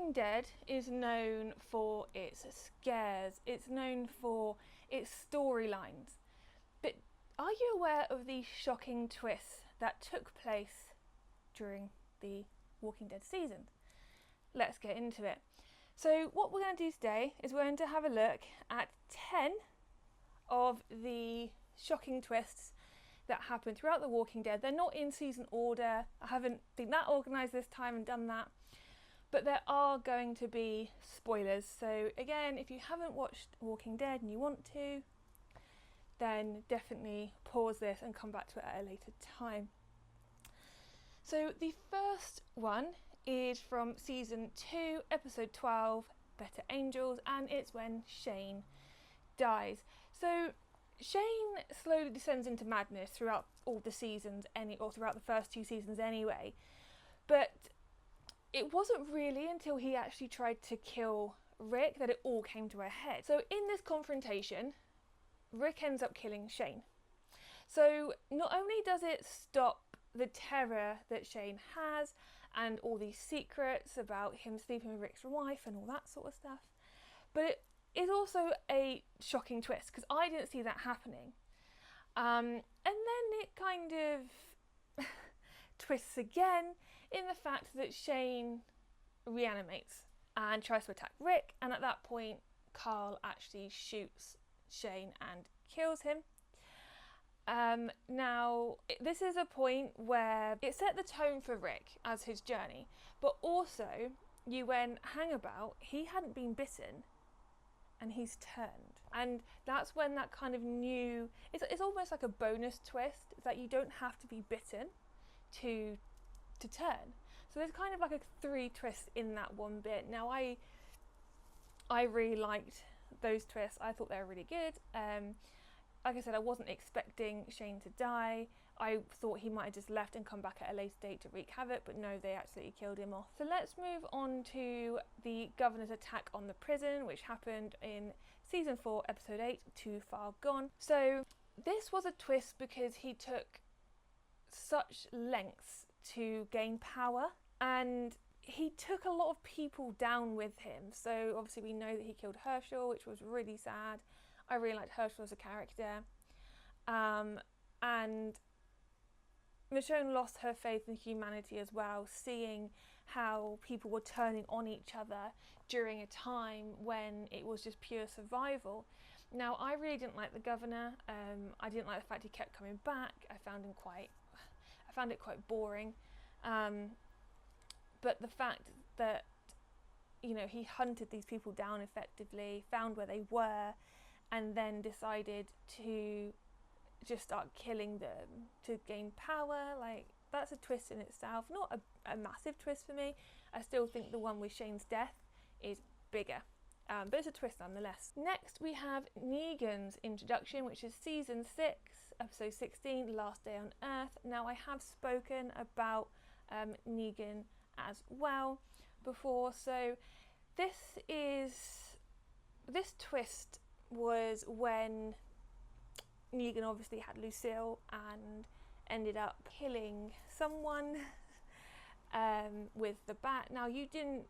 Walking Dead is known for its scares, it's known for its storylines. But are you aware of the shocking twists that took place during the Walking Dead season? Let's get into it. So what we're going to do today is we're going to have a look at 10 of the shocking twists that happened throughout The Walking Dead. They're not in season order. I haven't been that organised this time and done that. But there are going to be spoilers. So again, if you haven't watched Walking Dead and you want to, then definitely pause this and come back to it at a later time. So the first one is from season 2, episode 12, Better Angels, and it's when Shane dies. So Shane slowly descends into madness throughout all the seasons, or throughout the first 2 seasons anyway. But it wasn't really until he actually tried to kill Rick that it all came to a head. So in this confrontation, Rick ends up killing Shane. So not only does it stop the terror that Shane has and all these secrets about him sleeping with Rick's wife and all that sort of stuff, but it is also a shocking twist because I didn't see that happening. And then it kind of twists again in the fact that Shane reanimates and tries to attack Rick, and at that point Carl actually shoots Shane and kills him. Now this is a point where it set the tone for Rick as his journey, but also you went, hang about, he hadn't been bitten and he's turned, and that's when that kind of new, it's almost like a bonus twist, is that you don't have to be bitten to turn. So there's kind of like a 3 twists in that one bit. Now I really liked those twists. I thought they were really good. Like I said, I wasn't expecting Shane to die. I thought he might have just left and come back at a later date to wreak havoc, but no, they absolutely killed him off. So let's move on to the governor's attack on the prison, which happened in season 4, episode 8, Too Far Gone. So this was a twist because he took such lengths to gain power, and he took a lot of people down with him. So obviously we know that he killed Herschel, which was really sad. I really liked Herschel as a character. And Michonne lost her faith in humanity as well, seeing how people were turning on each other during a time when it was just pure survival. Now, I really didn't like the governor. I didn't like the fact he kept coming back. I found it quite boring. But the fact that, you know, he hunted these people down effectively, found where they were, and then decided to just start killing them to gain power, like, that's a twist in itself. Not a massive twist for me. I still think the one with Shane's death is bigger. But it's a twist nonetheless. Next we have Negan's introduction, which is season 6, episode 16, Last Day on Earth. Now I have spoken about Negan as well before, so this twist was when Negan obviously had Lucille and ended up killing someone with the bat. Now you didn't,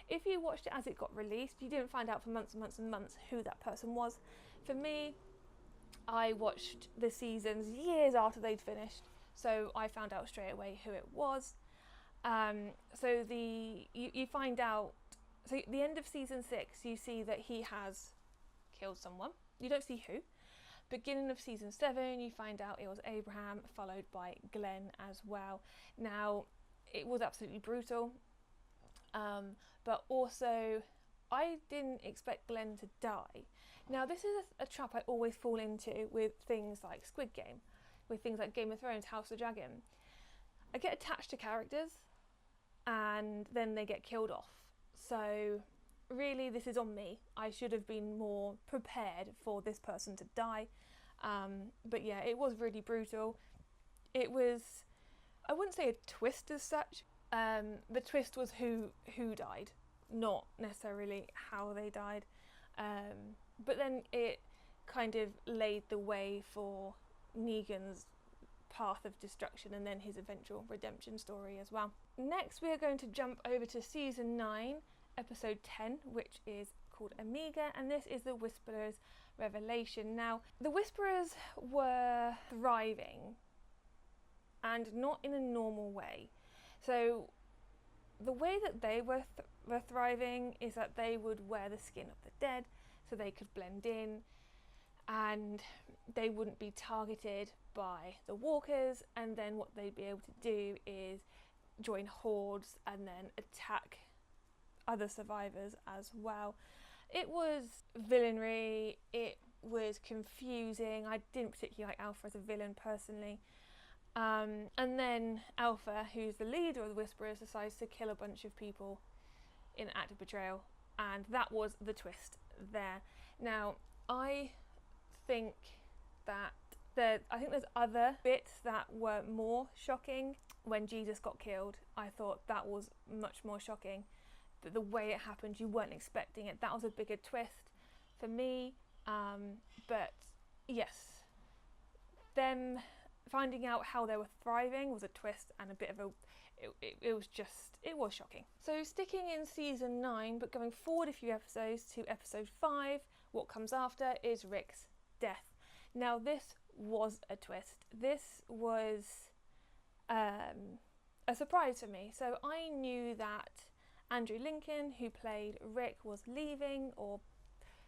if you watched it as it got released, you didn't find out for months and months and months who that person was. For me, I watched the seasons years after they'd finished, so I found out straight away who it was. So you find out, so at the end of season 6 you see that he has killed someone. You don't see who. Beginning of season 7 you find out it was Abraham, followed by Glenn as well. Now it was absolutely brutal, but also I didn't expect Glenn to die. Now this is a trap I always fall into with things like Squid Game, with things like Game of Thrones, House of the Dragon. I get attached to characters and then they get killed off. So really this is on me. I should have been more prepared for this person to die. But yeah, it was really brutal. It was, I wouldn't say a twist as such. The twist was who died, not necessarily how they died. But then it kind of laid the way for Negan's path of destruction and then his eventual redemption story as well. Next we are going to jump over to season 9, episode 10, which is called Amiga, and this is the Whisperers' revelation. Now, the Whisperers were thriving, and not in a normal way. So the way that they were thriving is that they would wear the skin of the dead so they could blend in, and they wouldn't be targeted by the walkers, and then what they'd be able to do is join hordes and then attack other survivors as well. It was villainry, it was confusing. I didn't particularly like Alpha as a villain personally. And then Alpha, who's the leader of the Whisperers, decides to kill a bunch of people in an act of betrayal, and that was the twist there. Now, I think there's other bits that were more shocking. When Jesus got killed, I thought that was much more shocking. But the way it happened, you weren't expecting it. That was a bigger twist for me. But yes, them finding out how they were thriving was a twist and a bit of it was shocking. So sticking in season 9, but going forward a few episodes to episode 5, what comes after is Rick's death. Now this was a twist. This was a surprise for me. So I knew that Andrew Lincoln, who played Rick, was leaving, or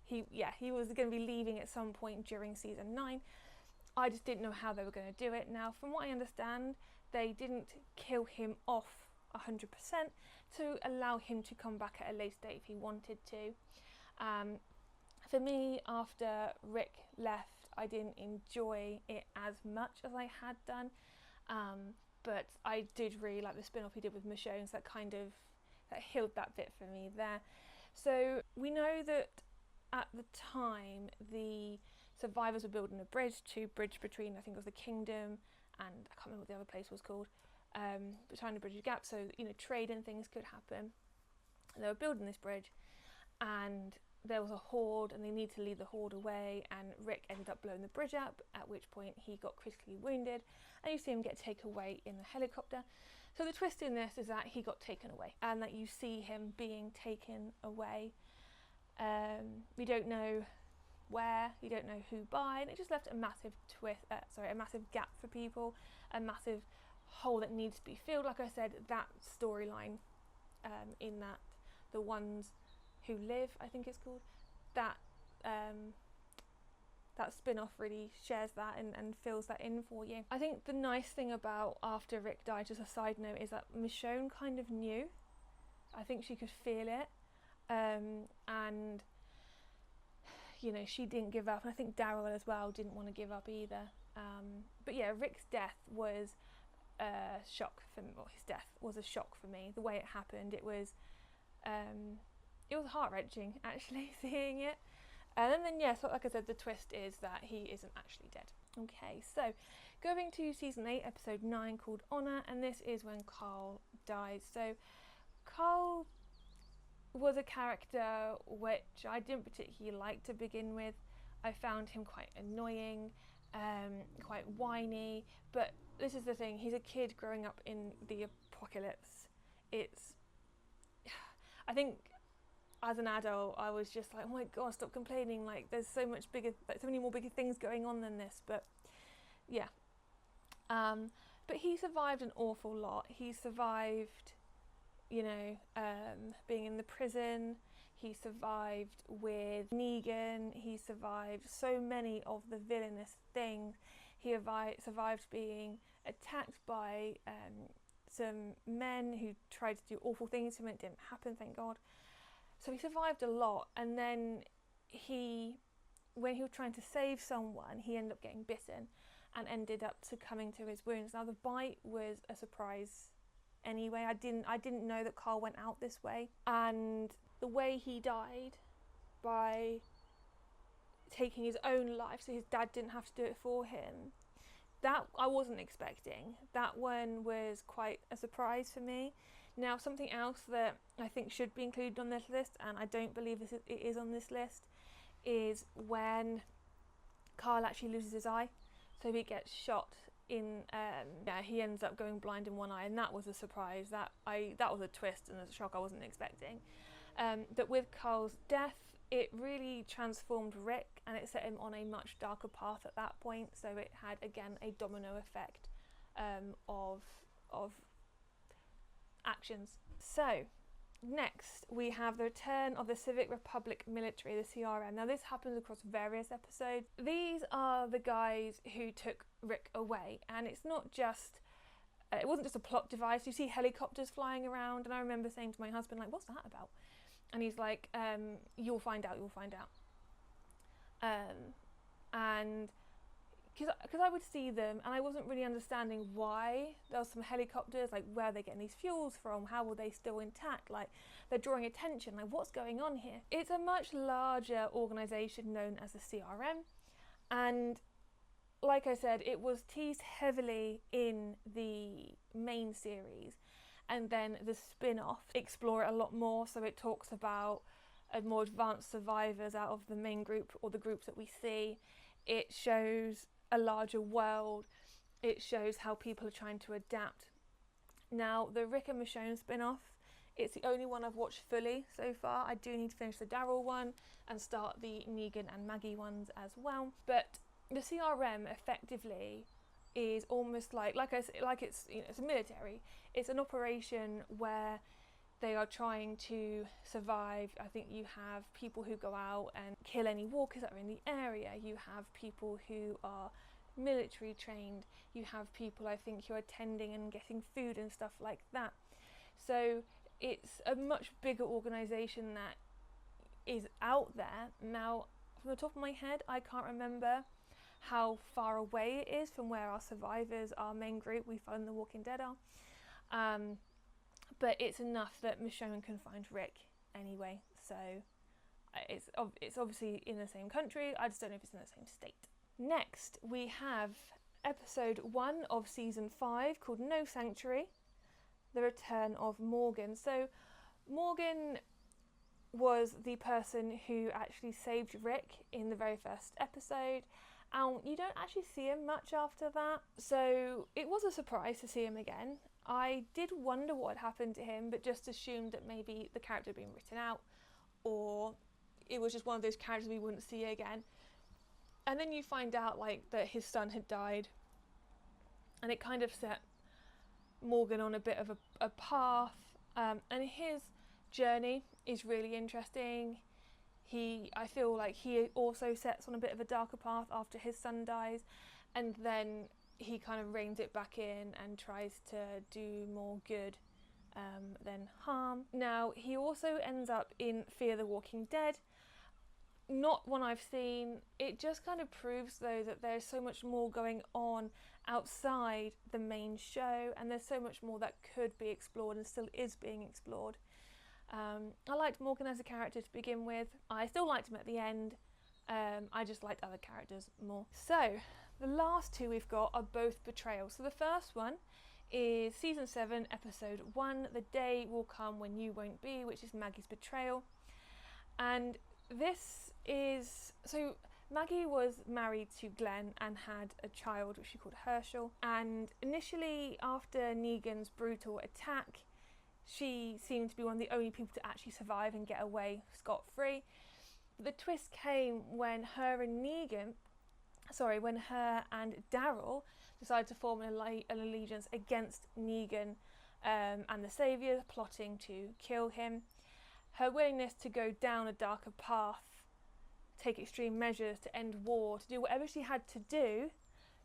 he was going to be leaving at some point during season 9. I just didn't know how they were going to do it. Now, from what I understand, they didn't kill him off 100% to allow him to come back at a later date if he wanted to. For me, after Rick left, I didn't enjoy it as much as I had done, but I did really like the spin-off he did with Michonne, so that healed that bit for me there. So we know that at the time the survivors were building a bridge between, I think it was the Kingdom and I can't remember what the other place was called, between the bridge gap, so trade and things could happen. And they were building this bridge, and there was a horde, and they needed to lead the horde away, and Rick ended up blowing the bridge up, at which point he got critically wounded, and you see him get taken away in the helicopter. So the twist in this is that he got taken away, and that you see him being taken away. We don't know where, you don't know who by, and it just left a massive a massive gap for people, a massive hole that needs to be filled. Like I said, that storyline, in that the ones who live, I think it's called, that spin-off really shares that and fills that in for you. I think the nice thing about after Rick died, just a side note, is that Michonne kind of knew. I think she could feel it, and she didn't give up, and I think Daryl as well didn't want to give up either. But yeah, Rick's death was a shock for me. Well, his death was a shock for me. The way it happened, it was heart-wrenching actually seeing it. And then so like I said, the twist is that he isn't actually dead. Okay, so going to season 8, episode 9, called Honor, and this is when Carl dies. So Carl was a character which I didn't particularly like to begin with. I found him quite annoying, quite whiny, but this is the thing, he's a kid growing up in the apocalypse. I think as an adult I was just like, oh my god, stop complaining, like there's so many more bigger things going on than this. But yeah, but he survived an awful lot. He survived being in the prison, he survived with Negan, he survived so many of the villainous things. He survived being attacked by some men who tried to do awful things to him. It didn't happen, thank God. So he survived a lot, and then when he was trying to save someone, he ended up getting bitten and ended up succumbing to his wounds. Now the bite was a surprise anyway. I didn't know that Carl went out this way, and the way he died, by taking his own life so his dad didn't have to do it for him, that I wasn't expecting. That one was quite a surprise for me. Now, something else that I think should be included on this list, and I don't believe it is on this list, is when Carl actually loses his eye. So he gets shot in, he ends up going blind in one eye, and that was a surprise. That was a twist and a shock I wasn't expecting. But with Carl's death, it really transformed Rick, and it set him on a much darker path at that point. So it had, again, a domino effect of actions. So next we have the return of the Civic Republic military, the CRM. Now this happens across various episodes. These are the guys who took Rick away, and it's not just it wasn't just a plot device. You see helicopters flying around, and I remember saying to my husband, like, what's that about? And he's like, you'll find out. And because I would see them and I wasn't really understanding why there was some helicopters, like where are they getting these fuels from, how were they still intact, like they're drawing attention, like what's going on here. It's a much larger organisation known as the CRM, and like I said, it was teased heavily in the main series, and then the spin-off explore it a lot more. So it talks about more advanced survivors out of the main group or the groups that we see. It shows a larger world. It shows how people are trying to adapt. Now, the Rick and Michonne spin-off, it's the only one I've watched fully so far. I do need to finish the Daryl one and start the Negan and Maggie ones as well. But the CRM effectively is almost like it's it's a military. It's an operation where they are trying to survive. I think you have people who go out and kill any walkers that are in the area. You have people who are military trained. You have people, I think, who are tending and getting food and stuff like that. So it's a much bigger organisation that is out there. Now, from the top of my head, I can't remember how far away it is from where our survivors, our main group we follow in The Walking Dead are. But it's enough that Michonne can find Rick anyway. So it's obviously in the same country. I just don't know if it's in the same state. Next, we have episode 1 of season 5 called No Sanctuary, the return of Morgan. So Morgan was the person who actually saved Rick in the very first episode, and you don't actually see him much after that. So it was a surprise to see him again. I did wonder what had happened to him, but just assumed that maybe the character had been written out, or it was just one of those characters we wouldn't see again. And then you find out that his son had died, and it kind of set Morgan on a bit of a path, and his journey is really interesting. I feel like he also sets on a bit of a darker path after his son dies, and then he kind of reins it back in and tries to do more good than harm. Now, he also ends up in Fear the Walking Dead. Not one I've seen. It just kind of proves, though, that there's so much more going on outside the main show, and there's so much more that could be explored and still is being explored. I liked Morgan as a character to begin with. I still liked him at the end. I just liked other characters more. So, the last two we've got are both betrayals. So the first one is season 7, episode 1, The Day Will Come When You Won't Be, which is Maggie's betrayal. And this is... So Maggie was married to Glenn and had a child, which she called Herschel. And initially, after Negan's brutal attack, she seemed to be one of the only people to actually survive and get away scot-free. But the twist came when her and Daryl decided to form an allegiance against Negan and the Saviour, plotting to kill him. Her willingness to go down a darker path, take extreme measures to end war, to do whatever she had to do,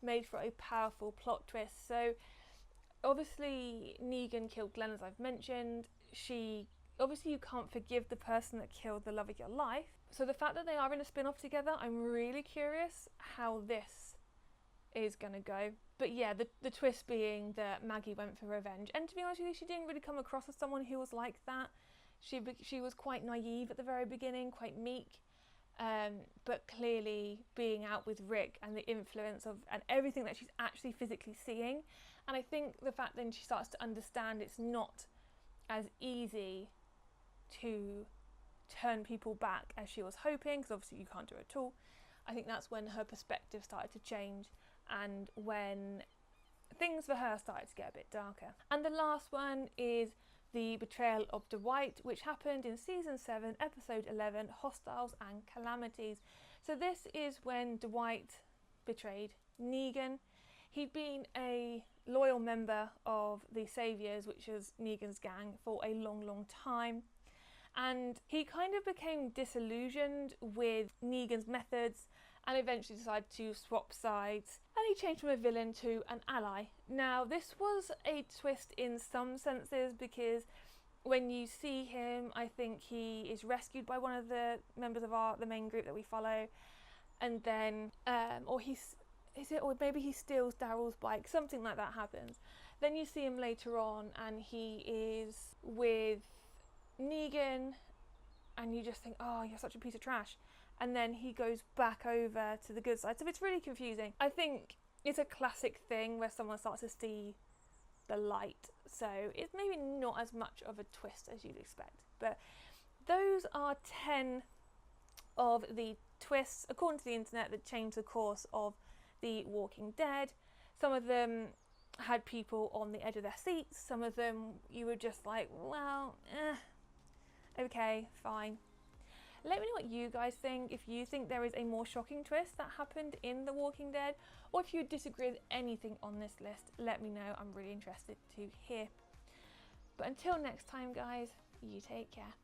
made for a powerful plot twist. So obviously Negan killed Glenn, as I've mentioned. Obviously you can't forgive the person that killed the love of your life. So the fact that they are in a spin-off together, I'm really curious how this is going to go. But yeah, the twist being that Maggie went for revenge. And to be honest with you, she didn't really come across as someone who was like that. She was quite naive at the very beginning, quite meek. But clearly being out with Rick and the influence of and everything that she's actually physically seeing. And I think the fact then she starts to understand it's not as easy to turn people back as she was hoping, because obviously you can't do it at all. I think that's when her perspective started to change and when things for her started to get a bit darker. And the last one is the betrayal of Dwight, which happened in season 7, episode 11, Hostiles and Calamities. So this is when Dwight betrayed Negan. He'd been a loyal member of the Saviors, which is Negan's gang, for a long time. And he kind of became disillusioned with Negan's methods and eventually decided to swap sides, and he changed from a villain to an ally. Now, this was a twist in some senses, because when you see him, I think he is rescued by one of the members of the main group that we follow, and then or maybe he steals Daryl's bike, something like that happens. Then you see him later on and he is with Negan, and you just think, oh, you're such a piece of trash. And then he goes back over to the good side. So it's really confusing. I think it's a classic thing where someone starts to see the light. So it's maybe not as much of a twist as you'd expect. But those are 10 of the twists, according to the internet, that changed the course of The Walking Dead. Some of them had people on the edge of their seats. Some of them you were just like, well, okay, fine. Let me know what you guys think, if you think there is a more shocking twist that happened in The Walking Dead, or if you disagree with anything on this list, let me know. I'm really interested to hear. But until next time, guys, you take care.